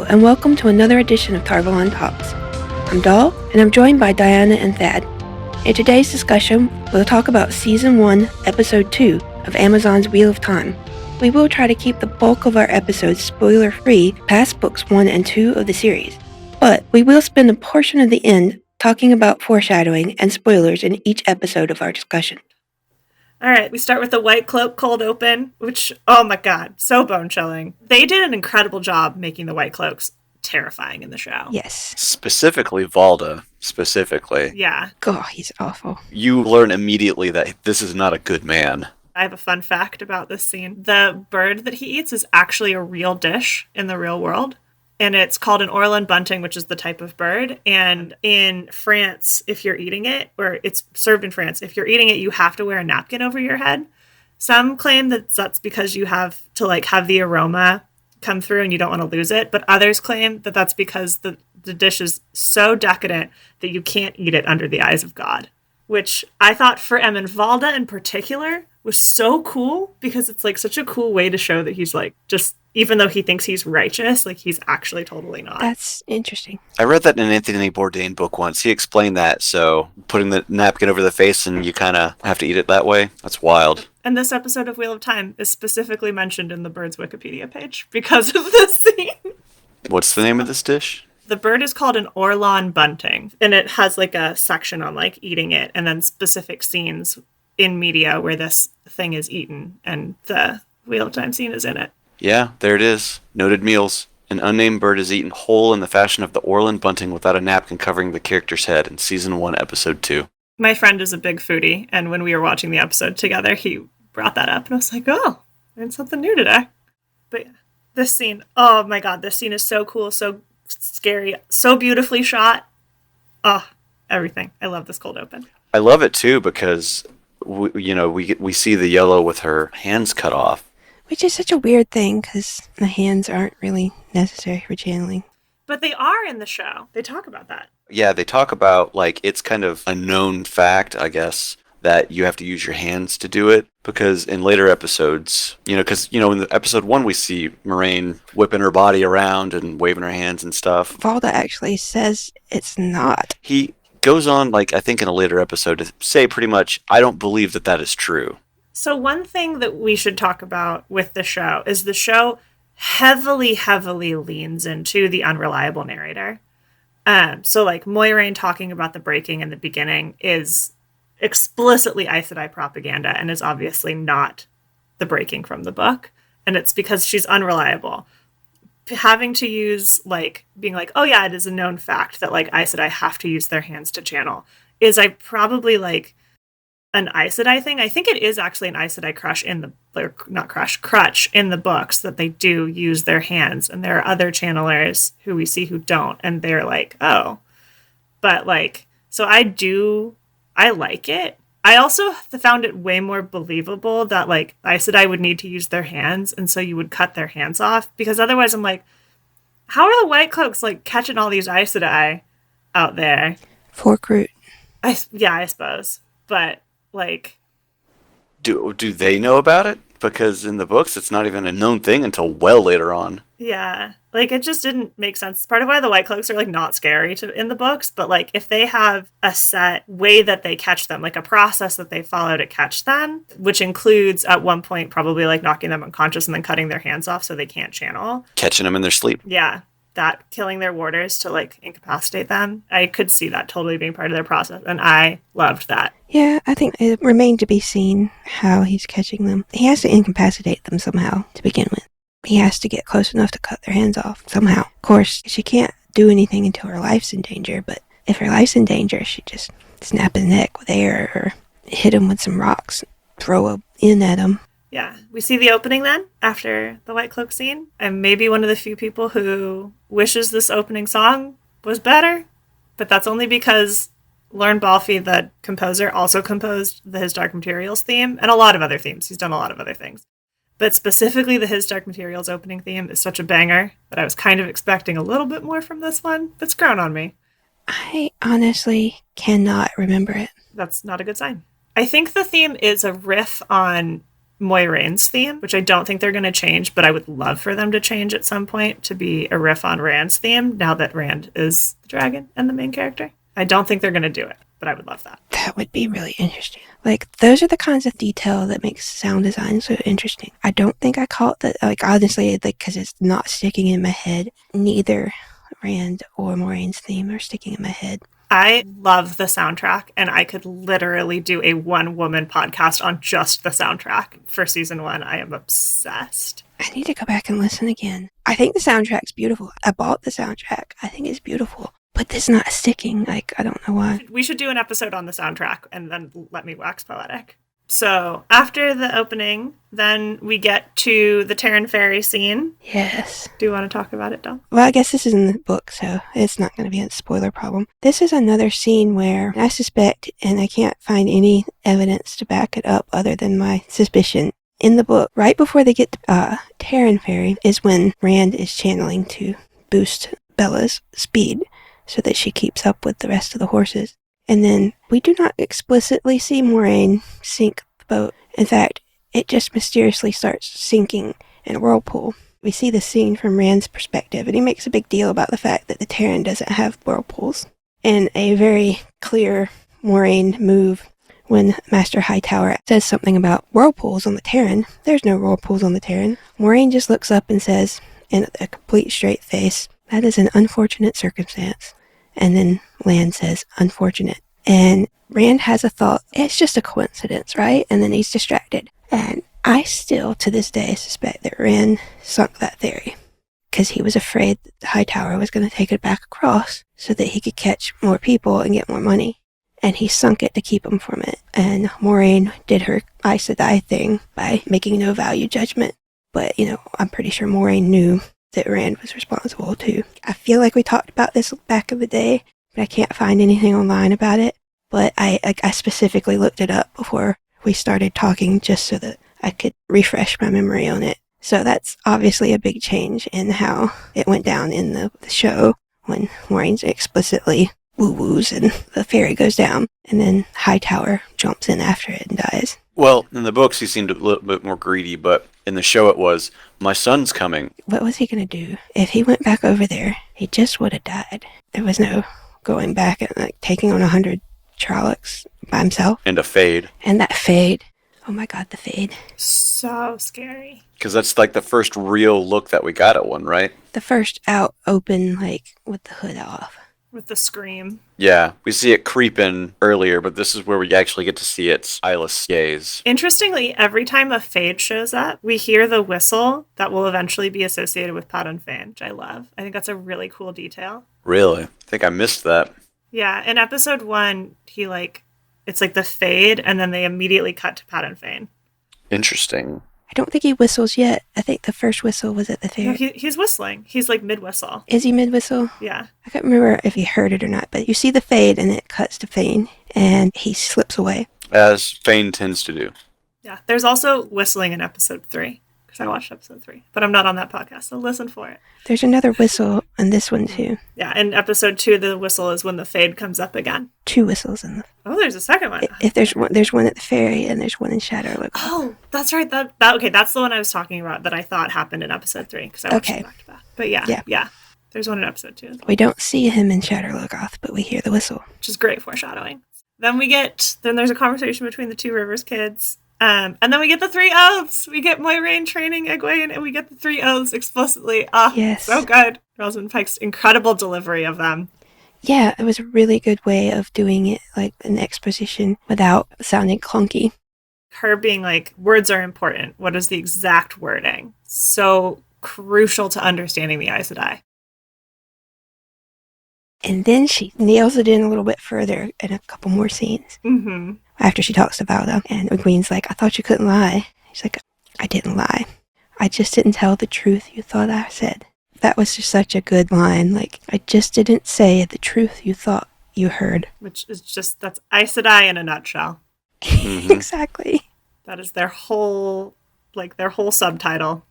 and welcome to another edition of Tarvalon Talks. I'm Doll, and I'm joined by Dianna and Thad. In today's discussion, we'll talk about Season 1, Episode 2 of Amazon's Wheel of Time. We will try to keep the bulk of our episodes spoiler-free past books 1 and 2 of the series, but we will spend a portion of the end talking about foreshadowing and spoilers in each episode of our discussion. All right, we start with the White Cloak cold open, which, oh my god, so bone-chilling. They did an incredible job making the White Cloaks terrifying in the show. Yes. Specifically, Valda. Specifically. Yeah. God, he's awful. You learn immediately that this is not a good man. I have a fun fact about this scene. The bird that he eats is actually a real dish in the real world. And it's called an Orlan bunting, which is the type of bird. And in France, if you're eating it, or it's served in France, if you're eating it, you have to wear a napkin over your head. Some claim that that's because you have to have the aroma come through and you don't want to lose it. But others claim that that's because the dish is so decadent that you can't eat it under the eyes of God. Which I thought for Valda in particular was so cool because it's such a cool way to show that he's just, even though he thinks he's righteous, he's actually totally not. That's interesting. I read that in an Anthony Bourdain book once. He explained that, so putting the napkin over the face and you kind of have to eat it that way, that's wild. And this episode of Wheel of Time is specifically mentioned in the bird's Wikipedia page because of this scene. What's the name of this dish? The bird is called an Orlan bunting, and it has a section on eating it, and then specific scenes in media where this thing is eaten, and the Wheel of Time scene is in it. Yeah, there it is. Noted meals. An unnamed bird is eaten whole in the fashion of the Orlan bunting without a napkin covering the character's head in Season 1, Episode 2. My friend is a big foodie, and when we were watching the episode together, he brought that up, and I was like, oh, learned something new today. But yeah, this scene, oh my god, this scene is so cool, so scary, so beautifully shot. Oh, everything. I love this cold open. I love it too because we see the yellow with her hands cut off, Which is such a weird thing because the hands aren't really necessary for channeling. But they are in the show. They talk about that. Yeah, they talk about it's kind of a known fact, I guess, that you have to use your hands to do it. Because in later episodes, in the episode 1 we see Moraine whipping her body around and waving her hands and stuff. Valda actually says it's not. He goes on, I think in a later episode, to say pretty much, I don't believe that is true. So one thing that we should talk about with the show is the show heavily, heavily leans into the unreliable narrator. So Moiraine talking about the breaking in the beginning is explicitly Aes Sedai propaganda and is obviously not the breaking from the book. And it's because she's unreliable. Having to use, being oh yeah, it is a known fact that, Aes Sedai have to use their hands to channel, is probably, an Aes Sedai thing. I think it is actually an Aes Sedai crutch in the books that they do use their hands. And there are other channelers who we see who don't. And they're oh. But, so I like it. I also found it way more believable that Aes Sedai would need to use their hands, and so you would cut their hands off, because otherwise I'm how are the White Cloaks catching all these Aes Sedai out there? Fork root. I suppose, but Do they know about it? Because in the books it's not even a known thing until well later on. Yeah, it just didn't make sense. It's part of why the White Cloaks are not scary in the books, but if they have a set way that they catch them, a process that they follow to catch them, which includes at one point probably knocking them unconscious and then cutting their hands off so they can't channel, Catching them in their sleep. Yeah, that killing their warders to incapacitate them. I could see that totally being part of their process, and I loved that. Yeah, I think it remained to be seen how he's catching them. He has to incapacitate them somehow to begin with. He has to get close enough to cut their hands off somehow. Of course, she can't do anything until her life's in danger, but if her life's in danger, she just snap his neck with air or hit him with some rocks, throw a in at him. Yeah, we see the opening then, after the White Cloak scene. I'm maybe one of the few people who wishes this opening song was better, but that's only because Lorne Balfe, the composer, also composed the His Dark Materials theme, and a lot of other themes. He's done a lot of other things. But specifically the His Dark Materials opening theme is such a banger that I was kind of expecting a little bit more from this one, but it's grown on me. I honestly cannot remember it. That's not a good sign. I think the theme is a riff on Moiraine's theme, which I don't think they're going to change, but I would love for them to change at some point to be a riff on Rand's theme now that Rand is the dragon and the main character. I don't think they're going to do it, but I would love that. That would be really interesting. Like, those are the kinds of detail that makes sound design so interesting. I don't think I caught that, like, honestly, like, because it's not sticking in my head. Neither Rand or Moiraine's theme are sticking in my head. I love the soundtrack, and I could literally do a one-woman podcast on just the soundtrack for season 1. I am obsessed. I need to go back and listen again. I think the soundtrack's beautiful. I bought the soundtrack. I think it's beautiful. But it's not sticking. Like, I don't know why. We should do an episode on the soundtrack, and then let me wax poetic. So, after the opening, then we get to the Terran Ferry scene. Yes. Do you want to talk about it, Dom? Well, I guess this is in the book, so it's not going to be a spoiler problem. This is another scene where I suspect, and I can't find any evidence to back it up other than my suspicion. In the book, right before they get to Terran Ferry is when Rand is channeling to boost Bella's speed so that she keeps up with the rest of the horses. And then we do not explicitly see Moiraine sink the boat. In fact, it just mysteriously starts sinking in a whirlpool. We see the scene from Rand's perspective, and he makes a big deal about the fact that the Terran doesn't have whirlpools. And a very clear Moiraine move when Master Hightower says something about whirlpools on the Terran. There's no whirlpools on the Terran. Moiraine just looks up and says, in a complete straight face, "That is an unfortunate circumstance." And then Lan says, "Unfortunate." And Rand has a thought, it's just a coincidence, right? And then he's distracted. And I still, to this day, suspect that Rand sunk that theory. Because he was afraid that the Hightower was going to take it back across so that he could catch more people and get more money. And he sunk it to keep him from it. And Moiraine did her Aes Sedai thing by making no value judgment. But, I'm pretty sure Moiraine knew that Rand was responsible too. I feel like we talked about this back in the day, but I can't find anything online about it. But I specifically looked it up before we started talking just so that I could refresh my memory on it. So that's obviously a big change in how it went down in the show when Moiraine's explicitly woo-woos and the ferry goes down and then Hightower jumps in after it and dies. Well, in the books he seemed a little bit more greedy, but in the show it was, "My son's coming." What was he going to do? If he went back over there, he just would have died. There was no going back and taking on 100 Trollocs by himself. And a fade. And that fade. Oh my god, the fade. So scary. Because that's like the first real look that we got at one, right? The first out open, with the hood off. With the scream. Yeah, we see it creep in earlier, but this is where we actually get to see its eyeless gaze. Interestingly, every time a fade shows up, we hear the whistle that will eventually be associated with Padan Fain, which I love. I think that's a really cool detail. Really? I think I missed that. Yeah, in episode 1, it's like the fade, and then they immediately cut to Padan Fain. Interesting. I don't think he whistles yet. I think the first whistle was at the fair. No, he's whistling. He's mid-whistle. Is he mid-whistle? Yeah. I can't remember if he heard it or not, but you see the fade and it cuts to Fain, and he slips away. As Fain tends to do. Yeah. There's also whistling in episode 3, because I watched episode 3, but I'm not on that podcast, so listen for it. There's another whistle in this one, too. Yeah, in episode 2, the whistle is when the fade comes up again. 2 whistles in the... Oh, there's a second one. If there's one at the ferry and there's one in Shadowlook. Oh, that's right. Okay, that's the one I was talking about that I thought happened in episode 3, because I watched it back to back. But yeah. There's one in episode 2 as well. We don't see him in Shadowlogoth, but we hear the whistle. Which is great foreshadowing. Then there's a conversation between the Two Rivers kids. And then we get the 3 oaths. We get Moiraine training Egwene, and we get the 3 oaths explicitly. Yes. So good. Rosamund Pike's incredible delivery of them. Yeah, it was a really good way of doing it, like an exposition without sounding clunky. Her being words are important. What is the exact wording? So crucial to understanding the Aes Sedai. And then she nails it in a little bit further in a couple more scenes. Mm-hmm. After she talks to Valda, and Egwene's like, "I thought you couldn't lie." She's like, "I didn't lie. I just didn't tell the truth you thought I said." That was just such a good line. I just didn't say the truth you thought you heard. Which is that's Aes Sedai in a nutshell. Mm-hmm. Exactly. That is their whole subtitle.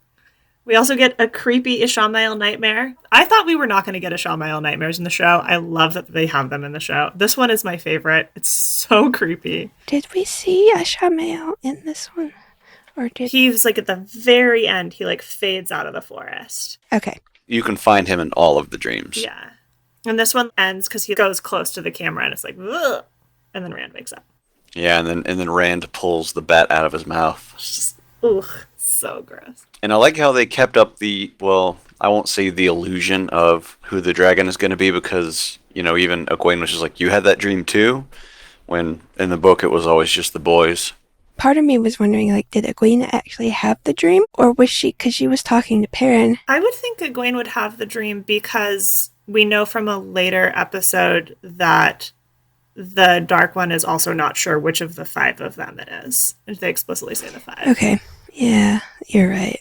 We also get a creepy Ishamael nightmare. I thought we were not going to get Ishamael nightmares in the show. I love that they have them in the show. This one is my favorite. It's so creepy. Did we see a Ishamael in this one? Or did... He was like at the very end, he like fades out of the forest. Okay. You can find him in all of the dreams. Yeah. And this one ends because he goes close to the camera and it's like, ugh, and then Rand wakes up. Yeah, and then Rand pulls the bat out of his mouth. It's just, ugh, so gross. And I like how they kept up I won't say the illusion of who the dragon is going to be, because, even Egwene was just like, you had that dream too? When in the book it was always just the boys. Part of me was wondering, like, did Egwene actually have the dream? Or was she, because she was talking to Perrin? I would think Egwene would have the dream because we know from a later episode that the Dark One is also not sure which of the 5 of them it is. And they explicitly say the 5. Okay. Yeah, you're right.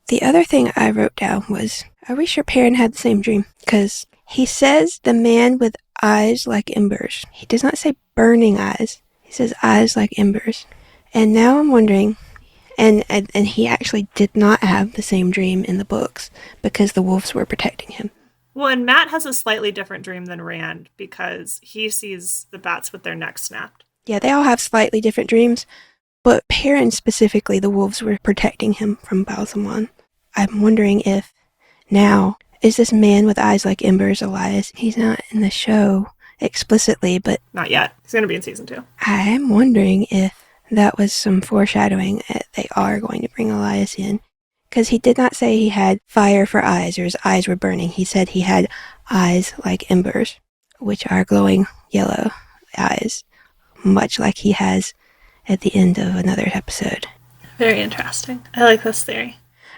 The other thing I wrote down was, are we sure Perrin had the same dream? Because he says the man with eyes like embers. He does not say burning eyes. He says eyes like embers. And now I'm wondering, and he actually did not have the same dream in the books because the wolves were protecting him. Well, and Matt has a slightly different dream than Rand because he sees the bats with their necks snapped. Yeah, they all have slightly different dreams, but Perrin specifically, the wolves were protecting him from Balsamon. I'm wondering if now, is this man with eyes like embers Elias? He's not in the show explicitly, but... Not yet. He's going to be in season 2. I'm wondering if that was some foreshadowing that they are going to bring Elias in. Because he did not say he had fire for eyes or his eyes were burning. He said he had eyes like embers, which are glowing yellow eyes, much like he has at the end of another episode. Very interesting. I like this theory.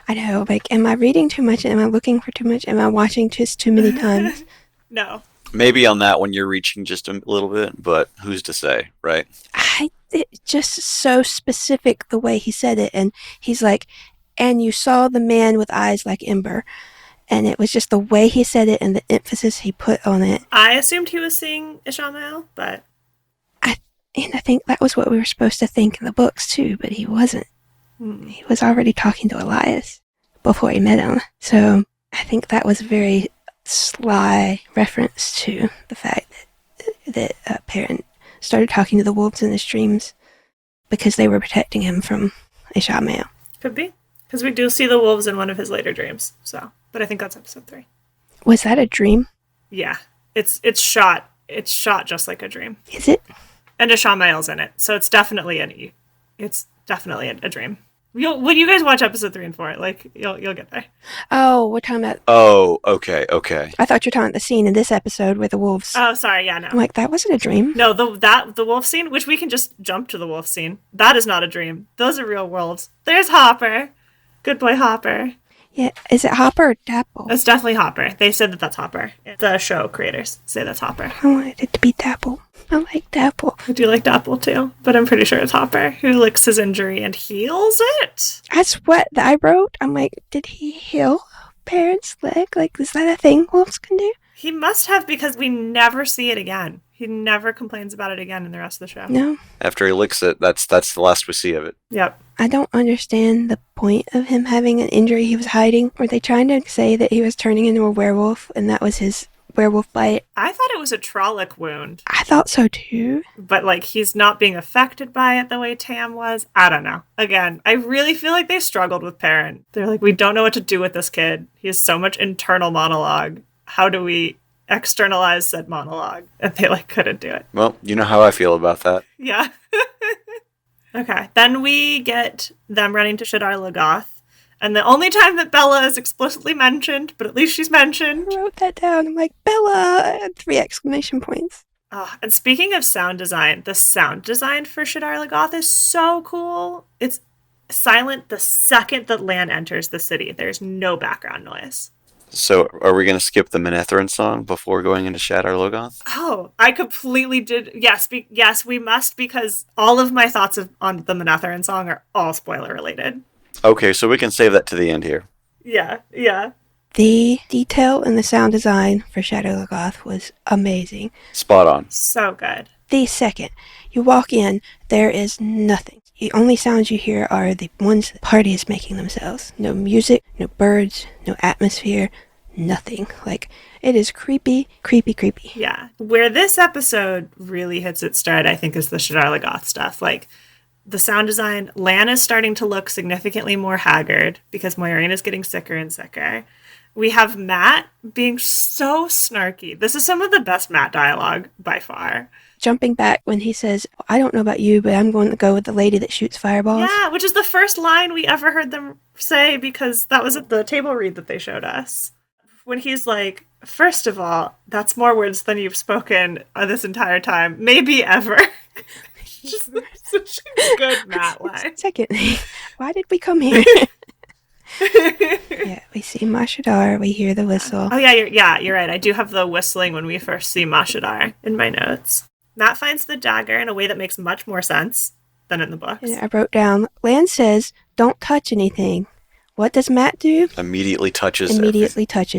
I know, like, am I reading too much? Am I looking for too much? Am I watching just too many times? No. Maybe on that one you're reaching just a little bit, but who's to say, right? It's just so specific the way he said it. And he's like, and you saw the man with eyes like ember. And it was just the way he said it and the emphasis he put on it. I assumed he was seeing Ishamael, but... And I think that was what we were supposed to think in the books too, but he wasn't. He was already talking to Elias before he met him. So I think that was a very sly reference to the fact that Perrin started talking to the wolves in his dreams because they were protecting him from Ishamael. Could be. Because we do see the wolves in one of his later dreams. So, but I think that's episode 3. Was that a dream? Yeah. It's shot just like a dream. Is it? And Ishamael's in it. So it's definitely a dream. When you guys watch episode 3 and 4, like you'll get there. Oh, we're talking about... Oh, okay. I thought you were talking about the scene in this episode with the wolves. Oh, sorry, yeah, no. I'm like, that wasn't a dream. No, the wolf scene, which we can just jump to the wolf scene. That is not a dream. Those are real wolves. There's Hopper. Good boy Hopper. Yeah, is it Hopper or Dapple? It's definitely Hopper. They said that that's Hopper. The show creators say that's Hopper. I wanted it to be Dapple. I like Dapple. I do like Dapple too, but I'm pretty sure it's Hopper who licks his injury and heals it. That's what I wrote. I'm like, did he heal Perrin's leg? Like, is that a thing wolves can do? He must have, because we never see it again. He never complains about it again in the rest of the show. No. After he licks it, that's the last we see of it. Yep. I don't understand the point of him having an injury he was hiding. Were they trying to say that he was turning into a werewolf and that was his werewolf bite? I thought it was a Trolloc wound. I thought so too. But like, he's not being affected by it the way Tam was. I don't know. Again, I really feel like they struggled with Perrin. They're like, we don't know what to do with this kid. He has so much internal monologue. How do we externalize said monologue? And they couldn't do it. Well, you know how I feel about that. Yeah. Okay. Then we get them running to Shadar Logoth. And the only time that Bella is explicitly mentioned, but at least she's mentioned. I wrote that down. I'm like, Bella! 3 exclamation points. And speaking of sound design, the sound design for Shadar Logoth is so cool. It's silent the second that Lan enters the city. There's no background noise. So, are we going to skip the Manetheren song before going into Shadar Logoth? Oh, I completely did. Yes, yes, we must, because all of my thoughts on the Manetheren song are all spoiler related. Okay, so we can save that to the end here. Yeah. The detail in the sound design for Shadar Logoth was amazing. Spot on. So good. The second you walk in, there is nothing. The only sounds you hear are the ones the party is making themselves. No music, no birds, no atmosphere, nothing. Like, it is creepy. Yeah. Where this episode really hits its stride, I think, is the Shadar Logoth stuff. Like, The sound design, Lan is starting to look significantly more haggard because Moiraine is getting sicker and sicker. We have Matt being so snarky. This is some of the best Matt dialogue by far. Jumping back when he says, I don't know about you, but I'm going to go with the lady that shoots fireballs. Yeah, which is the first line we ever heard them say because that was at the table read that they showed us. When he's like, first of all, that's more words than you've spoken this entire time, maybe ever. Just such a good Matt line. Secondly, why did we come here? Yeah, we see Mashadar, we hear the whistle. Oh, yeah, you're right. I do have the whistling when we first see Mashadar in my notes. Matt finds the dagger in a way that makes much more sense than in the books. And I wrote down, Lan says, don't touch anything. What does Matt do? Immediately touches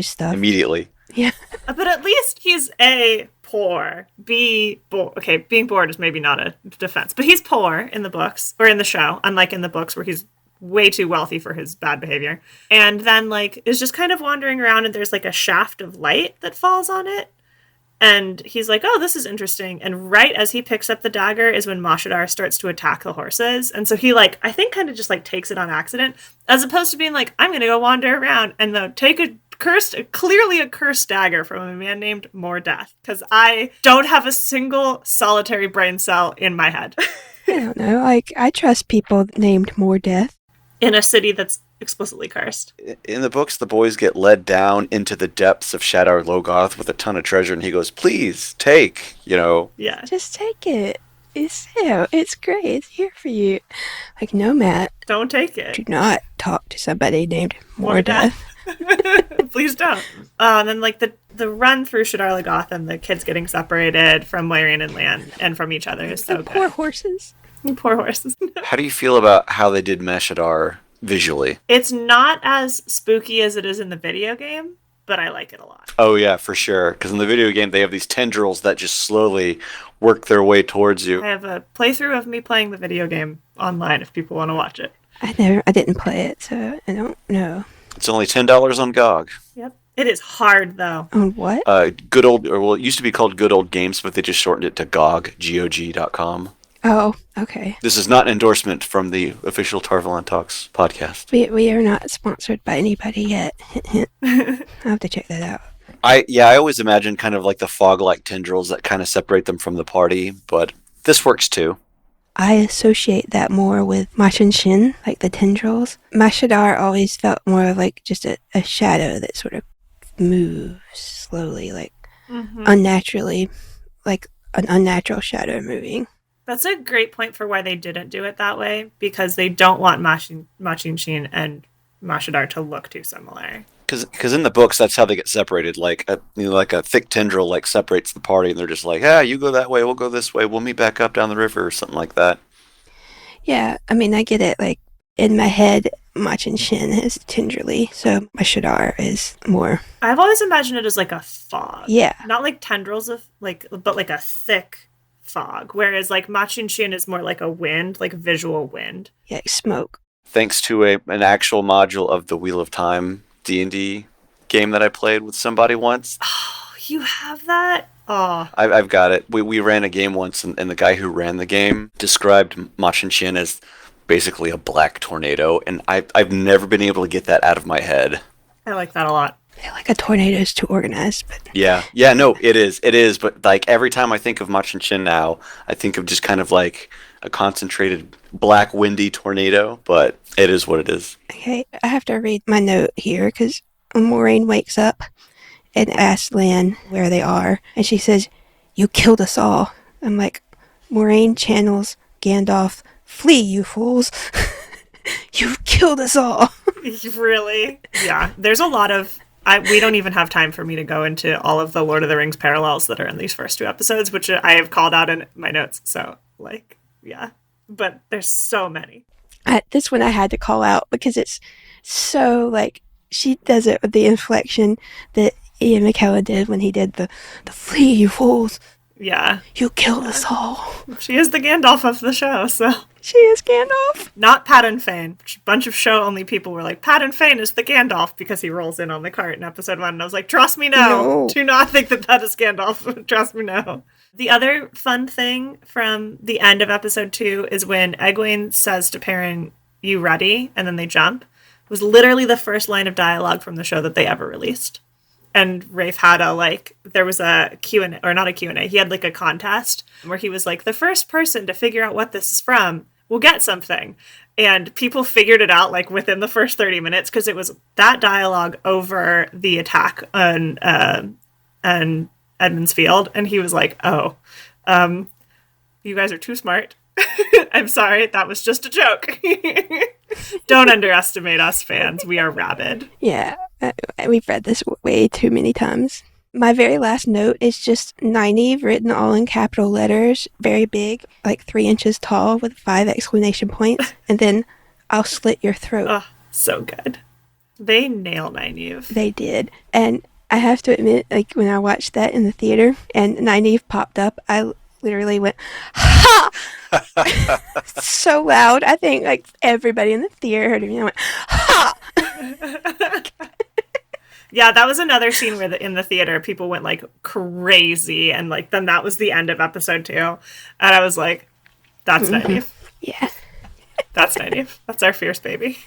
stuff. Immediately. Yeah. But at least he's A, poor, B, bored. Okay, being bored is maybe not a defense, but he's poor in the books, or in the show, unlike in the books where he's way too wealthy for his bad behavior. And then, like, is just kind of wandering around and there's, like, a shaft of light that falls on it. And he's like, oh, this is interesting. And right as he picks up the dagger is when Mashadar starts to attack the horses. And so he, like, I think kind of just, like, takes it on accident, as opposed to being like, I'm going to go wander around and take clearly a cursed dagger from a man named Mordeth. Because I don't have a single solitary brain cell in my head. I don't know. Like, I trust people named Mordeth. In a city that's explicitly cursed. In the books, the boys get led down into the depths of Shadar Logoth with a ton of treasure, and he goes, please, take, Yeah. Just take it. It's great. It's here for you. Like, no, Matt. Don't take it. Do not talk to somebody named Mordeth. Please don't. And then, like, the run through Shadar Logoth and the kids getting separated from Moiraine and Lan and from each other is so good. Poor horses. Poor horses. How do you feel about how they did Meshadar visually? It's not as spooky as it is in the video game, but I like it a lot. Oh, yeah, for sure. Because in the video game, they have these tendrils that just slowly work their way towards you. I have a playthrough of me playing the video game online if people want to watch it. I didn't play it, so I don't know. It's only $10 on GOG. Yep. It is hard, though. On what? It used to be called Good Old Games, but they just shortened it to GOG, GOG.com. Oh, okay. This is not an endorsement from the official Tarvalon Talks podcast. We are not sponsored by anybody yet. I'll have to check that out. I always imagine kind of like the fog-like tendrils that kind of separate them from the party, but this works too. I associate that more with Machin, like the tendrils. Mashadar always felt more like just a shadow that sort of moves slowly, like unnaturally, like an unnatural shadow moving. That's a great point for why they didn't do it that way, because they don't want Machin and Mashadar to look too similar. Because in the books, that's how they get separated. Like a thick tendril like separates the party, and they're just like, you go that way, we'll go this way, we'll meet back up down the river, or something like that. Yeah, I mean, I get it. Like, in my head, Machin is tenderly, so Mashadar is more... I've always imagined it as like a fog. Yeah. Not like tendrils of, but like a thick fog, whereas like Machin is more like a wind, like visual wind. Yeah, smoke. Thanks to an actual module of the Wheel of Time D&D game that I played with somebody once. Oh, you have that? Oh. I've got it. We ran a game once, and the guy who ran the game described Machin as basically a black tornado, and I've never been able to get that out of my head. I like that a lot. I feel like a tornado is too organized, but... Yeah, no, it is, but like every time I think of Machin now, I think of just kind of like a concentrated black windy tornado, but it is what it is. Okay, I have to read my note here, because Moiraine wakes up and asks Lan where they are, and she says, you killed us all. I'm like, Moiraine channels Gandalf, flee, you fools. You've killed us all. Really? Yeah, there's a lot of... we don't even have time for me to go into all of the Lord of the Rings parallels that are in these first two episodes, which I have called out in my notes. So, like, yeah. But there's so many. This one I had to call out because it's so, like, she does it with the inflection that Ian McKellen did when he did the flee, you fools. Yeah. You killed us all. She is the Gandalf of the show, so. She is Gandalf. Not Pat and Fane. A bunch of show-only people were like, Pat and Fane is the Gandalf because he rolls in on the cart in episode 1. And I was like, trust me, no. Do not think that is Gandalf. Trust me, no. The other fun thing from the end of episode 2 is when Egwene says to Perrin, "You ready?" And then they jump. It was literally the first line of dialogue from the show that they ever released. And Rafe had there was a Q&A, or not a Q&A, he had like a contest where he was like, the first person to figure out what this is from will get something. And people figured it out like within the first 30 minutes because it was that dialogue over the attack on Edmund's Field. And he was like, you guys are too smart. I'm sorry, that was just a joke. Don't underestimate us fans. We are rabid. Yeah, we've read this way too many times. My very last note is just Nynaeve written all in capital letters, very big, like 3 inches tall with 5 exclamation points, and then I'll slit your throat. Oh, so good. They nail Nynaeve. They did. And I have to admit, like when I watched that in the theater and Nynaeve popped up, I literally went, ha! So loud. I think like everybody in the theater heard me. I went, ha! Yeah, that was another scene where in the theater people went like crazy, and like then that was the end of episode 2, and I was like, that's Nynaeve. Yeah. That's Nynaeve. That's our fierce baby.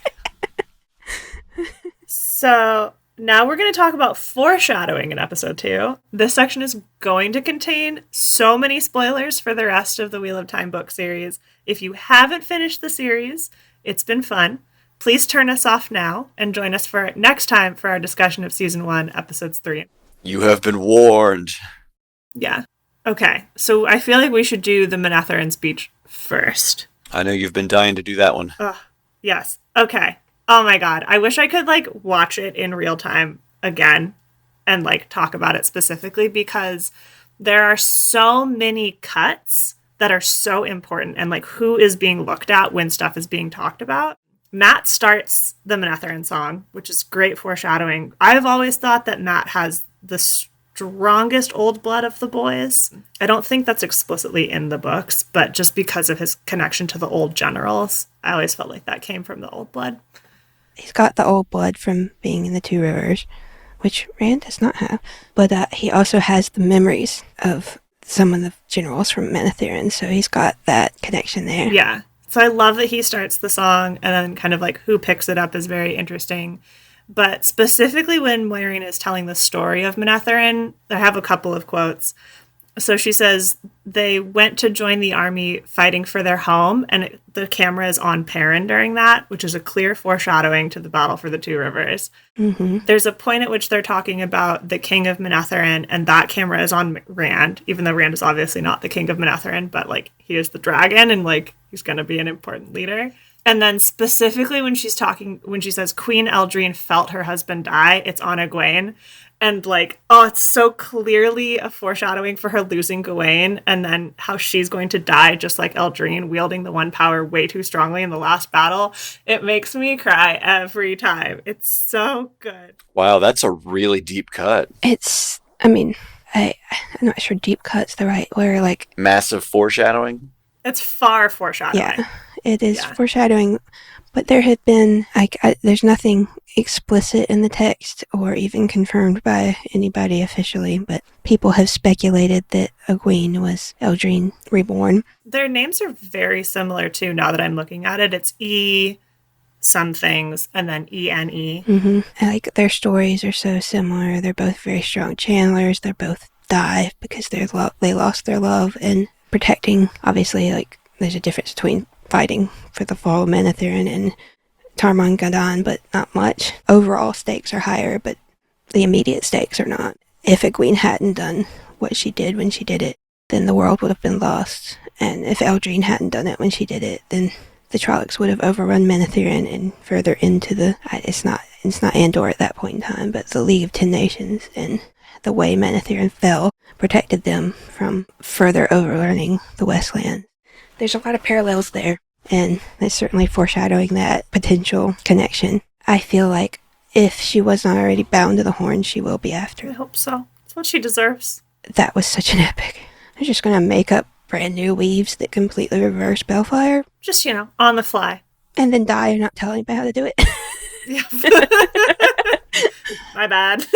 So now we're going to talk about foreshadowing in episode 2. This section is going to contain so many spoilers for the rest of the Wheel of Time book series. If you haven't finished the series, it's been fun. Please turn us off now and join us for next time for our discussion of season 1, episodes 3. You have been warned. Yeah. Okay. So I feel like we should do the Manetherin speech first. I know you've been dying to do that one. Yes. Okay. Oh my God. I wish I could like watch it in real time again and like talk about it specifically, because there are so many cuts that are so important and like who is being looked at when stuff is being talked about. Matt starts the Manetherin song, which is great foreshadowing. I've always thought that Matt has the strongest old blood of the boys. I don't think that's explicitly in the books, but just because of his connection to the old generals, I always felt like that came from the old blood. He's got the old blood from being in the Two Rivers, which Rand does not have. But he also has the memories of some of the generals from Manetherin, so he's got that connection there. Yeah. So I love that he starts the song, and then kind of like who picks it up is very interesting. But specifically when Moiraine is telling the story of Manetherin, I have a couple of quotes. So she says, they went to join the army fighting for their home, and the camera is on Perrin during that, which is a clear foreshadowing to the battle for the Two Rivers. Mm-hmm. There's a point at which they're talking about the king of Manetherin, and that camera is on Rand, even though Rand is obviously not the king of Manetherin, but like he is the dragon, and like he's going to be an important leader. And then specifically when she says Queen Eldrine felt her husband die, it's on Egwene. And like, it's so clearly a foreshadowing for her losing Gawain, and then how she's going to die just like Eldrine, wielding the one power way too strongly in the last battle. It makes me cry every time. It's so good. Wow, that's a really deep cut. I'm not sure deep cut's the right word, like... Massive foreshadowing? It's far foreshadowing. Yeah, it is foreshadowing, but there had been, there's nothing explicit in the text or even confirmed by anybody officially, but people have speculated that Egwene was Eldrine reborn. Their names are very similar too, now that I'm looking at it. It's E some things and then E-N-E. Mm-hmm. Like their stories are so similar. They're both very strong channelers. They're both die because they lost their love, and protecting, obviously, like there's a difference between fighting for the fall of Manetherin and Tarmon G'dan, but not much. Overall stakes are higher, but the immediate stakes are not. If Egwene hadn't done what she did when she did it, then the world would have been lost. And if Eldrine hadn't done it when she did it, then the Trollocs would have overrun Manetherin and further into the... It's not Andor at that point in time, but the League of Ten Nations, and the way Manetherin fell protected them from further overrunning the Westlands. There's a lot of parallels there, and it's certainly foreshadowing that potential connection. I feel like if she wasn't already bound to the horn, she will be after. I hope so. It's what she deserves. That was such an epic I'm just gonna make up brand new weaves that completely reverse Bellfire. Just, on the fly. And then die and not tell anybody how to do it. Yeah. My bad.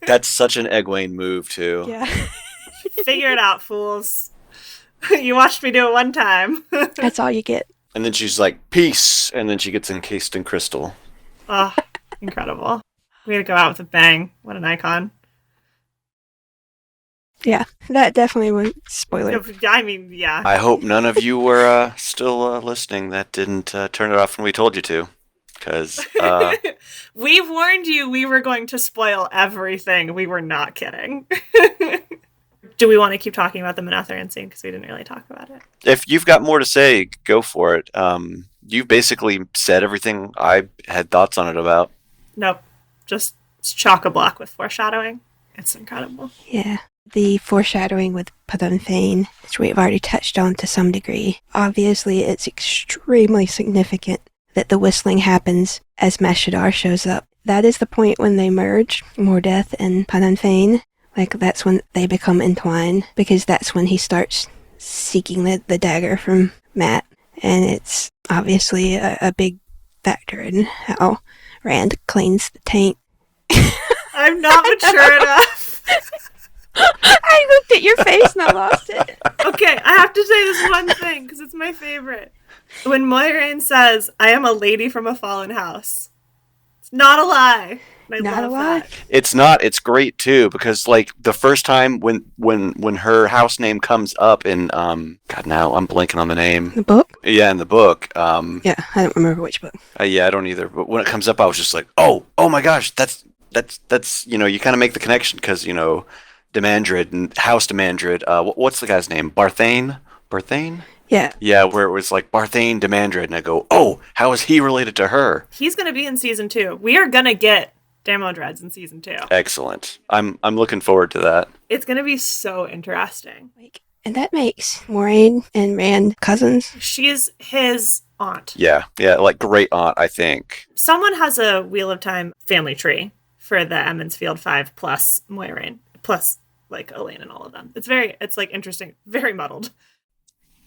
That's such an Egwene move, too. Yeah. Figure it out, fools. You watched me do it one time. That's all you get. And then she's like, peace! And then she gets encased in crystal. Oh, incredible. Way to go out with a bang. What an icon. Yeah, that definitely was spoiler. I mean, yeah. I hope none of you were still listening that didn't turn it off when we told you to. Because we warned you we were going to spoil everything. We were not kidding. Do we want to keep talking about the Manetherian scene? Because we didn't really talk about it. if you've got more to say, go for it. You've basically said everything I had thoughts on it about. Nope. Just chock-a-block with foreshadowing. It's incredible. Yeah. The foreshadowing with Padan Fain, which we've already touched on to some degree. Obviously, it's extremely significant that the whistling happens as Mashadar shows up. That is the point when they merge, Mordeth and Padan Fain. Like, that's when they become entwined, because that's when he starts seeking the dagger from Matt. And it's obviously a big factor in how Rand cleans the taint. I'm not mature enough. I looked at your face and I lost it. Okay, I have to say this one thing, because it's my favorite. When Moiraine says, I am a lady from a fallen house. It's not a lie. I Not love a lie. that. It's not. It's great too because like the first time when her house name comes up in God, now I'm blanking on the name. The book? Yeah, in the book. Yeah, I don't remember which book. Yeah, I don't either. But when it comes up, I was just like, oh my gosh, that's you kind of make the connection because Demandred and House Demandred. What's the guy's name? Barthane. Yeah. Yeah, where it was like Barthane Demandred, and I go, oh, how is he related to her? He's going to be in season 2. We are going to get Damodreds in season 2. Excellent. I'm looking forward to that. It's going to be so interesting. And that makes Moiraine and Rand cousins. She's his aunt. Yeah, like great aunt, I think. Someone has a Wheel of Time family tree for the Emmons Field 5 plus Moiraine, plus like Elaine and all of them. It's like interesting, very muddled.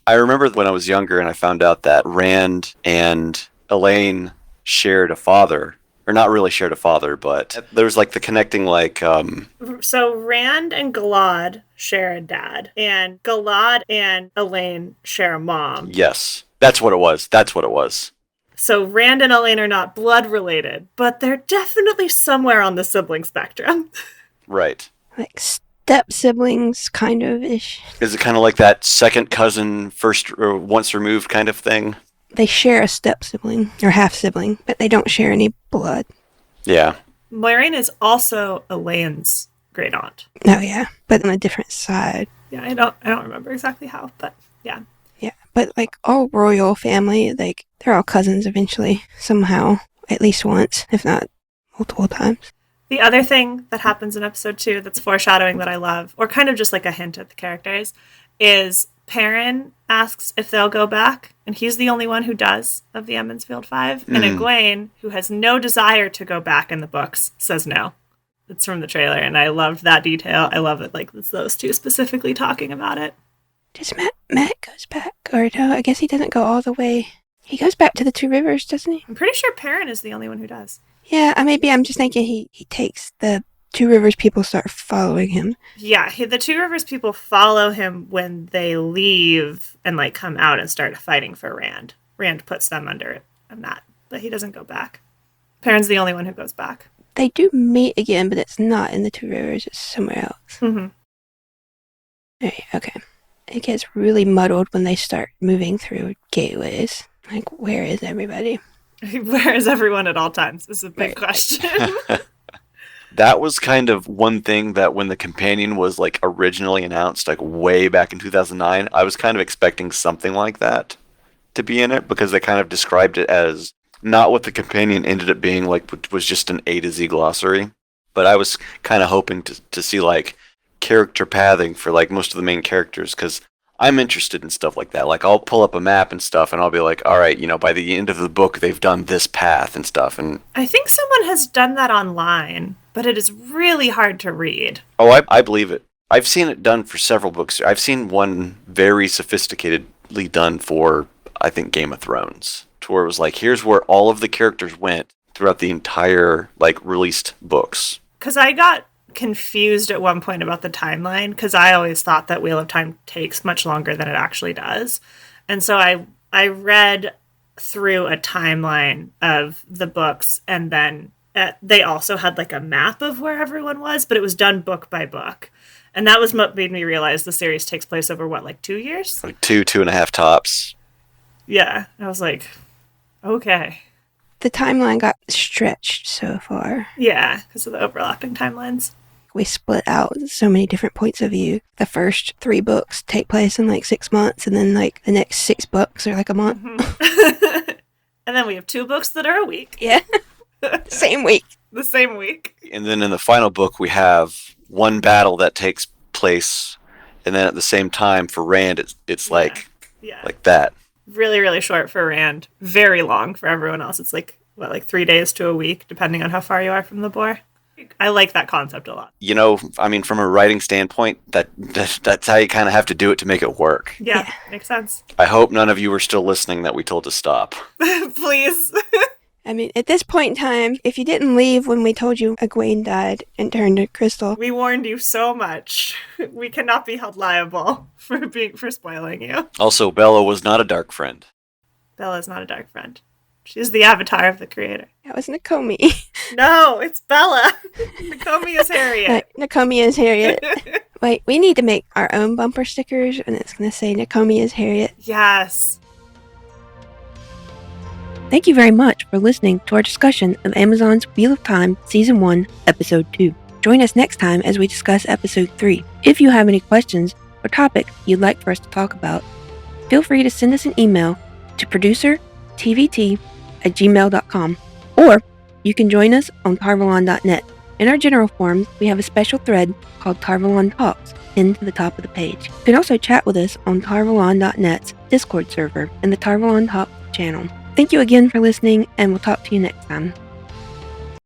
I remember when I was younger and I found out that Rand and Elaine shared a father. Or not really shared a father, but there was like the connecting like... So Rand and Galad share a dad. And Galad and Elaine share a mom. Yes. That's what it was. So Rand and Elaine are not blood related, but they're definitely somewhere on the sibling spectrum. Right. Like step siblings, kind of ish. Is it kind of like that second cousin, first or once removed kind of thing? They share a step sibling, or half sibling, but they don't share any blood. Yeah. Moiraine is also Elaine's great aunt. Oh yeah, but on a different side. Yeah, I don't remember exactly how, but yeah. Yeah, but like all royal family, like they're all cousins eventually, somehow, at least once, if not multiple times. The other thing that happens in episode 2 that's foreshadowing that I love, or kind of just like a hint at the characters, is Perrin asks if they'll go back, and he's the only one who does of the Emmons Field 5. And Egwene, who has no desire to go back in the books, says no. It's from the trailer, and I loved that detail. I love it, like, it's those two specifically talking about it. Does Matt goes back, or no, I guess he doesn't go all the way. He goes back to the Two Rivers, doesn't he? I'm pretty sure Perrin is the only one who does. Yeah, maybe I'm just thinking he takes the Two Rivers people start following him. Yeah, the Two Rivers people follow him when they leave and like come out and start fighting for Rand. Rand puts them under a mat, but he doesn't go back. Perrin's the only one who goes back. They do meet again, but it's not in the Two Rivers, it's somewhere else. Mm-hmm. Right, okay. It gets really muddled when they start moving through gateways. Like, where is everybody? Where is everyone at all times is a big question. That was kind of one thing that when the companion was like originally announced, like way back in 2009, I was kind of expecting something like that to be in it because they kind of described it as not what the companion ended up being, like which was just an A to Z glossary. But I was kind of hoping to see like character pathing for like most of the main characters because I'm interested in stuff like that. Like I'll pull up a map and stuff and I'll be like, all right, by the end of the book, they've done this path and stuff. And I think someone has done that online, but it is really hard to read. oh, I believe it. I've seen it done for several books. I've seen one very sophisticatedly done for, I think, Game of Thrones, to where it was like, here's where all of the characters went throughout the entire, like, released books. Because I got confused at one point about the timeline, because I always thought that Wheel of Time takes much longer than it actually does. And so I read through a timeline of the books, and then they also had like a map of where everyone was, but it was done book by book. And that was what made me realize the series takes place over, what, like 2 years? Like 2.5 tops. Yeah. I was like, okay. The timeline got stretched so far. Yeah, because of the overlapping timelines. We split out so many different points of view. The first 3 books take place in like 6 months, and then like the next 6 books are like a month. Mm-hmm. And then we have 2 books that are a week. Yeah. Same week. The same week. And then in the final book, we have one battle that takes place, and then at the same time for Rand, it's like that. Really, really short for Rand. Very long for everyone else. It's like, what, like 3 days to a week, depending on how far you are from the boar. I like that concept a lot. You know, I mean, from a writing standpoint, that's how you kind of have to do it to make it work. Yeah, makes sense. I hope none of you were still listening that we told to stop. Please. I mean, at this point in time, if you didn't leave when we told you Egwene died and turned to crystal. We warned you so much. We cannot be held liable for spoiling you. Also, Bella was not a dark friend. Bella is not a dark friend. She's the avatar of the creator. That was Nakomi. No, it's Bella. Nakomi is Harriet. Nakomi is Harriet. Wait, we need to make our own bumper stickers, and it's going to say Nakomi is Harriet. Yes. Thank you very much for listening to our discussion of Amazon's Wheel of Time Season 1, Episode 2. Join us next time as we discuss Episode 3. If you have any questions or topics you'd like for us to talk about, feel free to send us an email to producertvt@gmail.com, or you can join us on Tarvalon.net. In our general forums, we have a special thread called Tarvalon Talks pinned to the top of the page. You can also chat with us on Tarvalon.net's Discord server and the Tarvalon Talks channel. Thank you again for listening, and we'll talk to you next time.